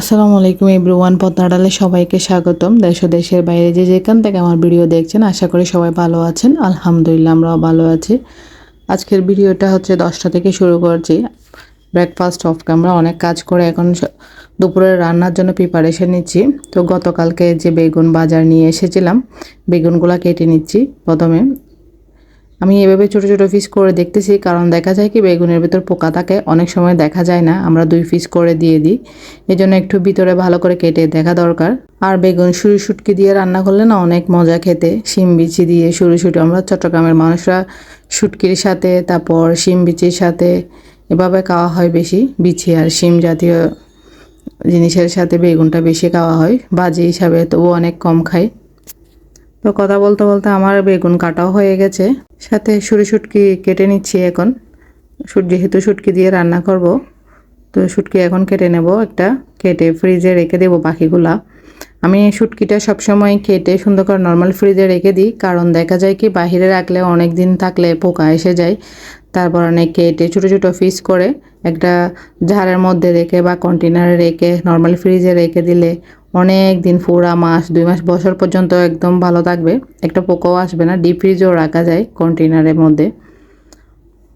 আসসালামু আলাইকুম এভরিওয়ান, পদ্মাডালে সবাইকে স্বাগতম। দেশ ও দেশের বাইরে যে যেখান থেকে আমার ভিডিও দেখছেন, আশা করি সবাই ভালো আছেন। আলহামদুলিল্লাহ, আমরাও ভালো আছি। আজকের ভিডিওটা হচ্ছে 10টা থেকে শুরু করছি। ব্রেকফাস্ট অফ ক্যামেরা অনেক কাজ করে এখন দুপুরের রান্নার জন্য প্রিপারেশন নিচ্ছি। তো গতকালকে যে বেগুন বাজার নিয়ে এসেছিলাম, বেগুনগুলা কেটে নিচ্ছি। প্রথমে আমি এভাবে ছোট ছোট পিস করে দেখতেছি, কারণ দেখা যায় কি বেগুনের ভিতর পোকা থাকে, অনেক সময় দেখা যায় না, আমরা 2 পিস করে দিয়ে দিই। এই জন্য একটু ভিতরে ভালো করে কেটে দেখা দরকার। আর বেগুন শুটকি দিয়ে রান্না করলে না অনেক মজা খেতে। শিম বিচি দিয়ে শুটকি, আমরা চট্টগ্রামের মানুষরা শুটকির সাথে তারপর শিম বিচির সাথে এভাবে খাওয়া হয় বেশি। বিচি আর শিম জাতীয় জিনিসের সাথে বেগুনটা বেশি খাওয়া হয় ভাজি হিসাবে, তবু অনেক কম খাই। তো কথা বলতে বলতে আমার বেগুন কাটাও হয়ে গেছে, সাথে শুটকি কেটে নিচ্ছি এখন। যেহেতু শুটকি দিয়ে রান্না করব, তো শুটকি এখন কেটে নেব একটা, কেটে ফ্রিজে রেখে দেবো বাকিগুলা। আমি শুটকিটা সবসময় কেটে সুন্দর করে নর্মাল ফ্রিজে রেখে দিই, কারণ দেখা যায় কি বাহিরে রাখলে অনেক দিন থাকলে পোকা এসে যায়। তারপর অনেক কেটে ছোটো ছোটো পিস করে একটা জারের মধ্যে রেখে বা কন্টেনারে রেখে নর্মাল ফ্রিজে রেখে দিলে অনেক দিন, পুরা মাস 2 মাস বছর পর্যন্ত একদম ভালো থাকবে, একটা পোকাও আসবে না। ডিপ ফ্রিজেও রাখা যায় কন্টেনারের মধ্যে।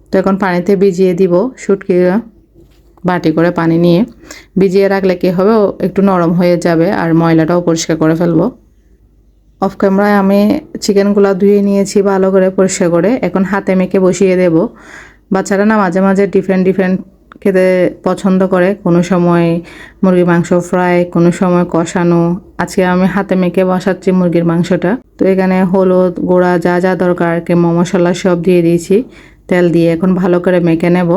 তো এখন পানিতে ভিজিয়ে দিব শুটকিটা, বাটি করে পানি নিয়ে ভিজিয়ে রাখলে কী হবে, একটু নরম হয়ে যাবে আর ময়লাটাও পরিষ্কার করে ফেলবো। অফ ক্যামেরায় আমি চিকেনগুলো ধুয়ে নিয়েছি ভালো করে পরিষ্কার করে, এখন হাতে মেখে বসিয়ে দেব। বাচ্চারা না মাঝে মাঝে ডিফারেন্ট খেতে পছন্দ করে, কোনো সময় মুরগির মাংস ফ্রাই, কোনো সময় কষানো। আজকে আমি হাতে মেখে বসাচ্ছি মুরগির মাংসটা। তো এখানে হলুদ গুঁড়া যা যা দরকার মশলা সব দিয়ে দিয়েছি, তেল দিয়ে এখন ভালো করে মেখে নেব।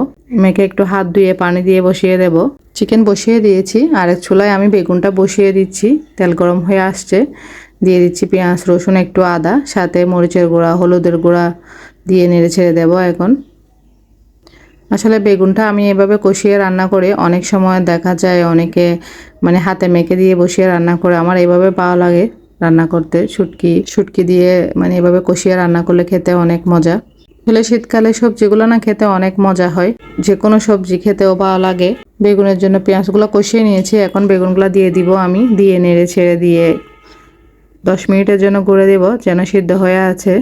মেখে একটু হাত ধুয়ে পানি দিয়ে বসিয়ে দেব। চিকেন বসিয়ে দিয়েছি, আরেক চুলায় আমি বেগুনটা বসিয়ে দিচ্ছি। তেল গরম হয়ে আসছে, দিয়ে দিচ্ছি পেঁয়াজ রসুন একটু আদা, সাথে মরিচের গুঁড়া হলুদের গুঁড়া দিয়ে নেড়ে ছেড়ে দেবো। এখন আসলে বেগুনটা আমি এভাবে কষিয়ে রান্না করে, অনেক সময় দেখা যায় অনেকে মানে হাতে মেখে দিয়ে বসিয়ে রান্না করে, আমার এভাবে ভালো লাগে রান্না করতে। শুটকি দিয়ে মানে এভাবে কষিয়ে রান্না করলে খেতে অনেক মজা। আসলে শীতকালে সবজিগুলো না খেতে অনেক মজা হয়, যে কোনো সবজি খেতেও ভালো লাগে। বেগুনের জন্য পেঁয়াজগুলো কষিয়ে নিয়েছি, এখন বেগুনগুলো দিয়ে দিব আমি, দিয়ে নেড়ে ছেড়ে দিয়ে 10 মিনিটের জন্য গুঁড়ে দেব, যেন সিদ্ধ হয়ে আছে।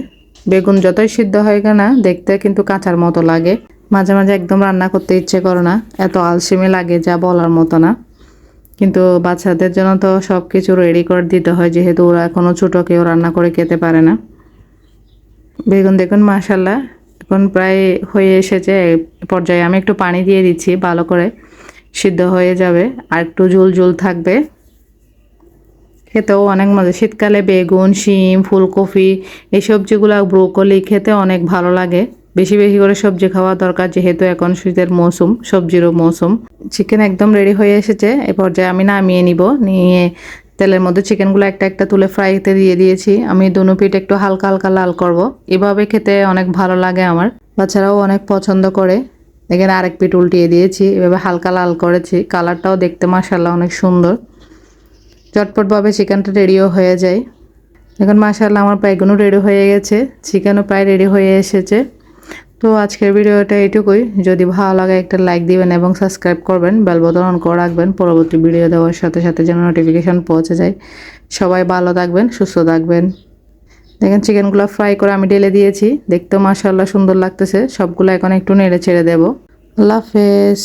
বেগুন যতই সিদ্ধ হয় না দেখতে কিন্তু কাঁচার মতো লাগে, মাঝে মাঝে একদম রান্না করতে ইচ্ছে করে না, এত আলসেমি লাগে যা বলার মতো না। কিন্তু বাচ্চাদের জন্য তো সব কিছু রেডি করে দিতে হয়, যেহেতু ওরা এখনও ছোটো, কেউ রান্না করে খেতে পারে না। বেগুন দেখুন মাশাল্লাহ এখন প্রায় হয়ে এসেছে। পর্যায়ে আমি একটু পানি দিয়ে দিচ্ছি, ভালো করে সিদ্ধ হয়ে যাবে আর একটু ঝোল ঝোল থাকবে, খেতেও অনেক মজা। শীতকালে বেগুন, শিম, ফুলকপি এই সবজিগুলো, ব্রোকলি খেতে অনেক ভালো লাগে। বেশি বেশি করে সবজি খাওয়া দরকার, যেহেতু এখন শীতের মৌসুম, সবজিরও মৌসুম। চিকেন একদম রেডি হয়ে এসেছে, এ পর্যায়ে আমি নামিয়ে নিব। নিয়ে তেলের মধ্যে চিকেনগুলো একটা একটা তুলে ফ্রাইতে দিয়ে দিয়েছি। আমি দুনো পিঠ একটু হালকা হালকা লাল করব, এভাবে খেতে অনেক ভালো লাগে আমার, বাচ্চারাও অনেক পছন্দ করে। এখানে আরেক পিঠ উল্টিয়ে দিয়েছি, এভাবে হালকা লাল করেছি। কালারটাও দেখতে মাশাআল্লাহ অনেক সুন্দর। চটপটভাবে চিকেনটা রেডিও হয়ে যায়। এখন মাশাআল্লাহ আমার বেগুনও রেডি হয়ে গেছে, চিকেনও প্রায় রেডি হয়ে এসেছে। তো আজকের ভিডিওটা এটুকুই। যদি ভালো লাগে একটা লাইক দিবেন এবং সাবস্ক্রাইব করবেন, বেল বাটন অন করে রাখবেন, পরবর্তী ভিডিও দেওয়ার সাথে সাথে যেন নোটিফিকেশান পৌঁছে যায়। সবাই ভালো থাকবেন, সুস্থ থাকবেন। দেখেন চিকেনগুলো ফ্রাই করে আমি ঢেলে দিয়েছি, দেখতেও মাশাআল্লাহ সুন্দর লাগতেছে। সবগুলো এখন একটু নেড়ে ছেড়ে দেবো। আল্লাহ হাফেজ।